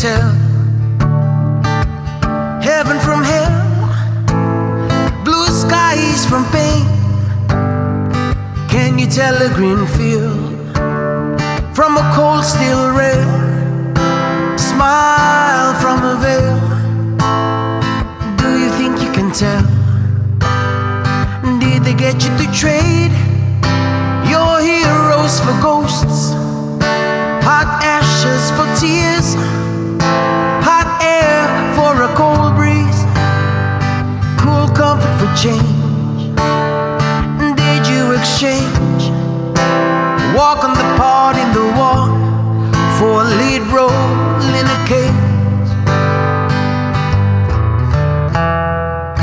tell heaven from hell, blue skies from pain? Can you tell a green field from a cold steel rail, smile from a veil? Do you think you can tell? Did they get you to trade your heroes for ghosts, hot ashes for tears, hot air for a cold breeze, cool comfort for change? Did you exchange walk on the part in the war for a lead role